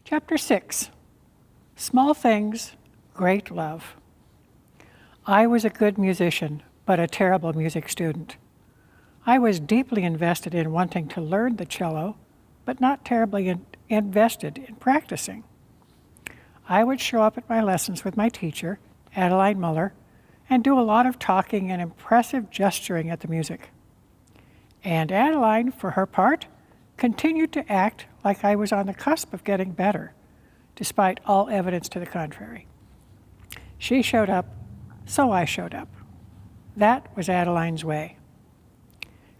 Chapter 6, Small Things, Great Love. I was a good musician, but a terrible music student. I was deeply invested in wanting to learn the cello, but not terribly invested in practicing. I would show up at my lessons with my teacher, Adeline Muller, and do a lot of talking and impressive gesturing at the music. And Adeline, for her part, continued to act like I was on the cusp of getting better, despite all evidence to the contrary. She showed up, so I showed up. That was Adeline's way.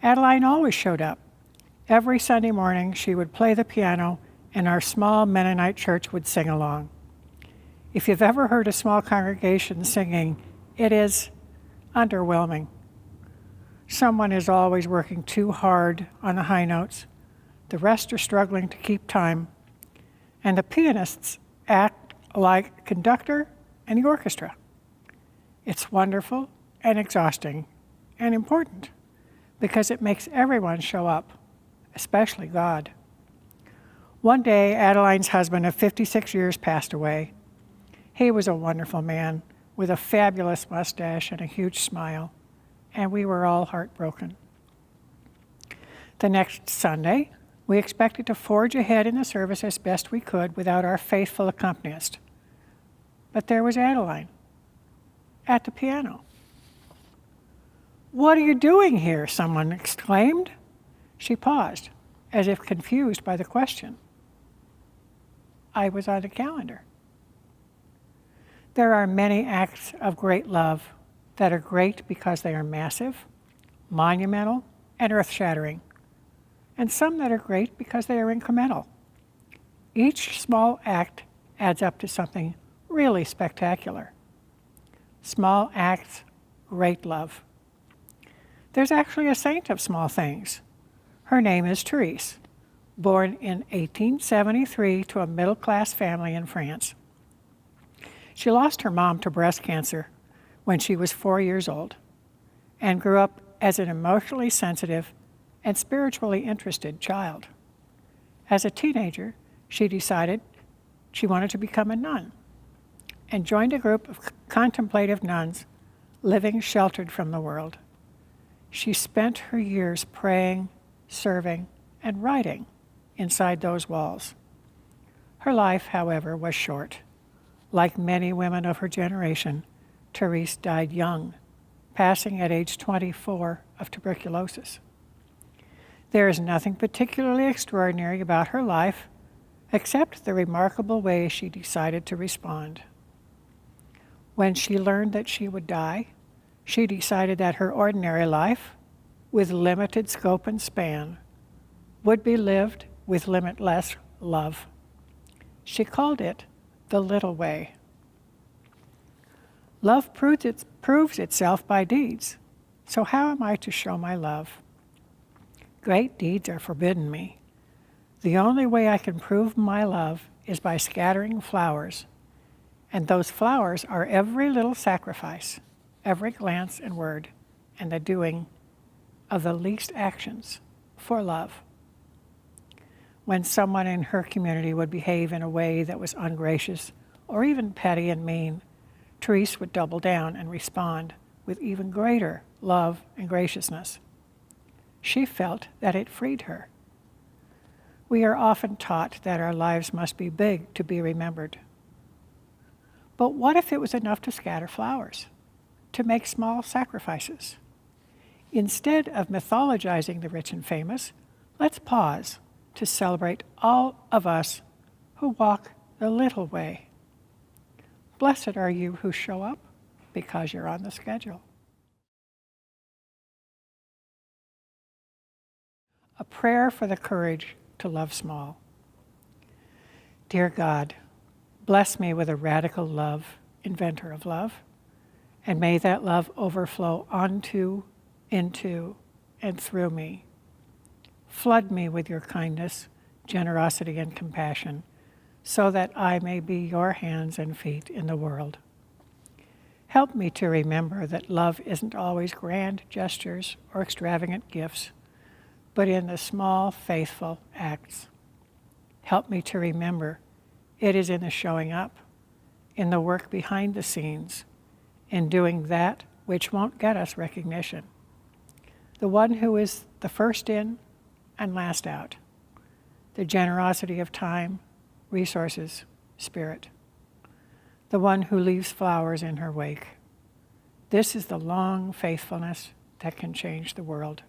Adeline always showed up. Every Sunday morning, she would play the piano, and our small Mennonite church would sing along. If you've ever heard a small congregation singing, it is underwhelming. Someone is always working too hard on the high notes. The rest are struggling to keep time, and the pianists act like conductor and the orchestra. It's wonderful and exhausting and important because it makes everyone show up, especially God. One day, Adeline's husband of 56 years passed away. He was a wonderful man with a fabulous mustache and a huge smile, and we were all heartbroken. The next Sunday, we expected to forge ahead in the service as best we could without our faithful accompanist. But there was Adeline at the piano. "What are you doing here?" someone exclaimed. She paused, as if confused by the question. I was on the calendar. There are many acts of great love that are great because they are massive, monumental, and earth-shattering, and some that are great because they are incremental. Each small act adds up to something really spectacular. Small acts, great love. There's actually a saint of small things. Her name is Therese, born in 1873 to a middle-class family in France. She lost her mom to breast cancer when she was 4 years old and grew up as an emotionally sensitive and spiritually interested child. As a teenager, she decided she wanted to become a nun and joined a group of contemplative nuns living sheltered from the world. She spent her years praying, serving, and writing inside those walls. Her life, however, was short. Like many women of her generation, Therese died young, passing at age 24 of tuberculosis. There is nothing particularly extraordinary about her life, except the remarkable way she decided to respond. When she learned that she would die, she decided that her ordinary life, with limited scope and span, would be lived with limitless love. She called it the little way. Love proves itself by deeds. So how am I to show my love? Great deeds are forbidden me. The only way I can prove my love is by scattering flowers. And those flowers are every little sacrifice, every glance and word, and the doing of the least actions for love. When someone in her community would behave in a way that was ungracious or even petty and mean, Therese would double down and respond with even greater love and graciousness. She felt that it freed her. We are often taught that our lives must be big to be remembered. But what if it was enough to scatter flowers, to make small sacrifices? Instead of mythologizing the rich and famous, let's pause to celebrate all of us who walk the little way. Blessed are you who show up because you're on the schedule. A prayer for the courage to love small. Dear God, bless me with a radical love, inventor of love, and may that love overflow onto, into, and through me. Flood me with your kindness, generosity, and compassion, so that I may be your hands and feet in the world. Help me to remember that love isn't always grand gestures or extravagant gifts, but in the small, faithful acts. Help me to remember It is in the showing up, in the work behind the scenes, in doing that which won't get us recognition. The one who is the first in and last out. The generosity of time, resources, spirit. The one who leaves flowers in her wake. This is the long faithfulness that can change the world.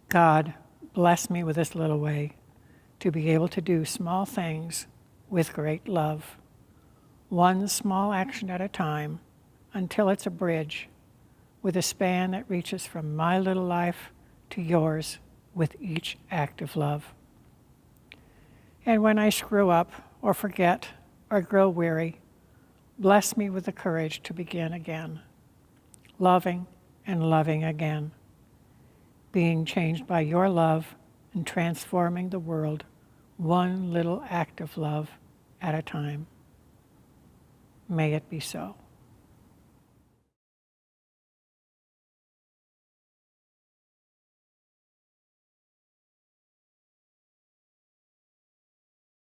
God, bless me with this little way to be able to do small things with great love, one small action at a time, until it's a bridge with a span that reaches from my little life to yours with each act of love. And when I screw up or forget or grow weary, bless me with the courage to begin again, loving and loving again, being changed by your love and transforming the world one little act of love at a time. May it be so.